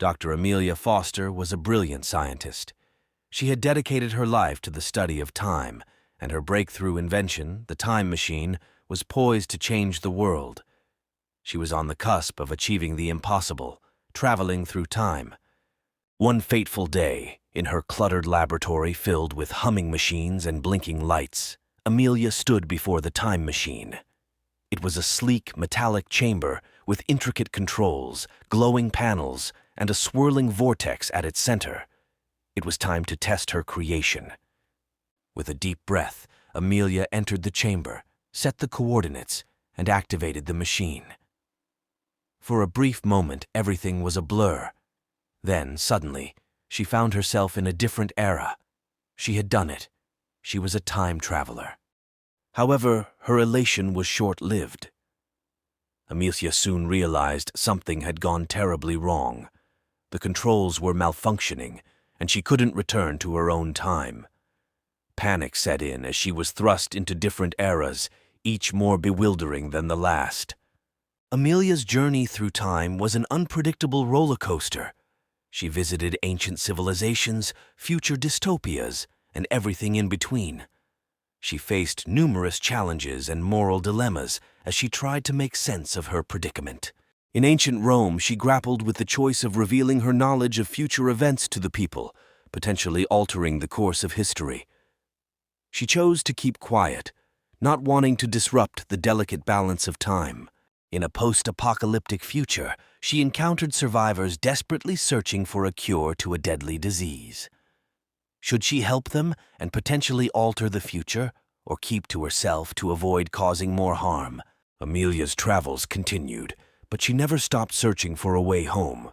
Dr. Amelia Foster was a brilliant scientist. She had dedicated her life to the study of time, and her breakthrough invention, the time machine, was poised to change the world. She was on the cusp of achieving the impossible, traveling through time. One fateful day, in her cluttered laboratory filled with humming machines and blinking lights, Amelia stood before the time machine. It was a sleek, metallic chamber with intricate controls, glowing panels, and a swirling vortex at its center. It was time to test her creation. With a deep breath, Amelia entered the chamber, set the coordinates, and activated the machine. For a brief moment, everything was a blur. Then, suddenly, she found herself in a different era. She had done it. She was a time traveler. However, her elation was short-lived. Amelia soon realized something had gone terribly wrong. The controls were malfunctioning, and she couldn't return to her own time. Panic set in as she was thrust into different eras, each more bewildering than the last. Amelia's journey through time was an unpredictable roller coaster. She visited ancient civilizations, future dystopias, and everything in between. She faced numerous challenges and moral dilemmas as she tried to make sense of her predicament. In ancient Rome, she grappled with the choice of revealing her knowledge of future events to the people, potentially altering the course of history. She chose to keep quiet, not wanting to disrupt the delicate balance of time. In a post-apocalyptic future, she encountered survivors desperately searching for a cure to a deadly disease. Should she help them and potentially alter the future, or keep to herself to avoid causing more harm? Amelia's travels continued, but she never stopped searching for a way home.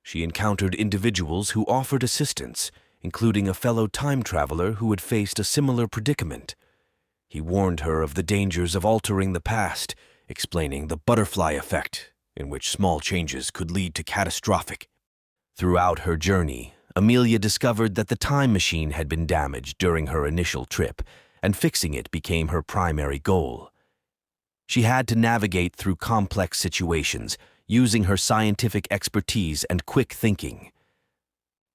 She encountered individuals who offered assistance, including a fellow time traveler who had faced a similar predicament. He warned her of the dangers of altering the past, explaining the butterfly effect, in which small changes could lead to catastrophic. Throughout her journey, Amelia discovered that the time machine had been damaged during her initial trip, and fixing it became her primary goal. She had to navigate through complex situations, using her scientific expertise and quick thinking.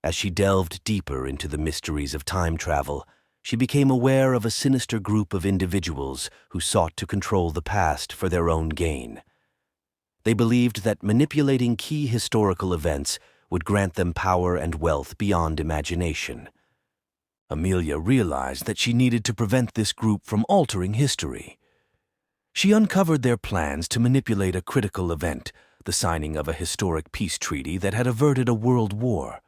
As she delved deeper into the mysteries of time travel, she became aware of a sinister group of individuals who sought to control the past for their own gain. They believed that manipulating key historical events would grant them power and wealth beyond imagination. Amelia realized that she needed to prevent this group from altering history. She uncovered their plans to manipulate a critical event, the signing of a historic peace treaty that had averted a world war.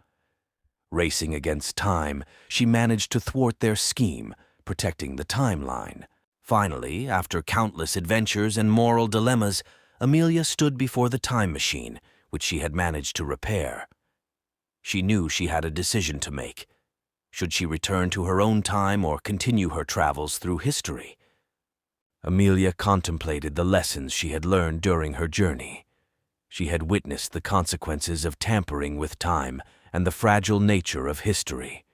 Racing against time, she managed to thwart their scheme, protecting the timeline. Finally, after countless adventures and moral dilemmas, Amelia stood before the time machine, which she had managed to repair. She knew she had a decision to make. Should she return to her own time or continue her travels through history? Amelia contemplated the lessons she had learned during her journey. She had witnessed the consequences of tampering with time and the fragile nature of history.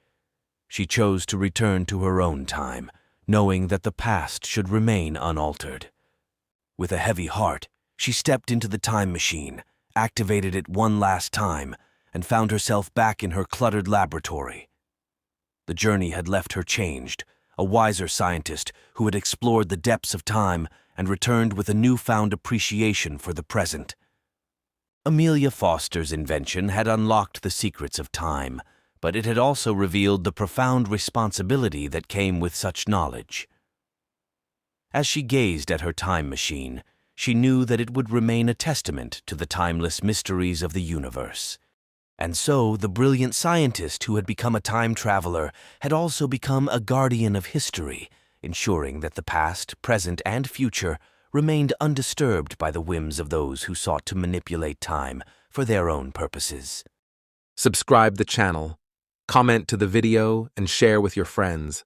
She chose to return to her own time, knowing that the past should remain unaltered. With a heavy heart, she stepped into the time machine, activated it one last time, and found herself back in her cluttered laboratory. The journey had left her changed, a wiser scientist who had explored the depths of time and returned with a newfound appreciation for the present. Amelia Foster's invention had unlocked the secrets of time, but it had also revealed the profound responsibility that came with such knowledge. As she gazed at her time machine, she knew that it would remain a testament to the timeless mysteries of the universe. And so, the brilliant scientist who had become a time traveler had also become a guardian of history, ensuring that the past, present, and future remained undisturbed by the whims of those who sought to manipulate time for their own purposes. Subscribe the channel, comment to the video, and share with your friends.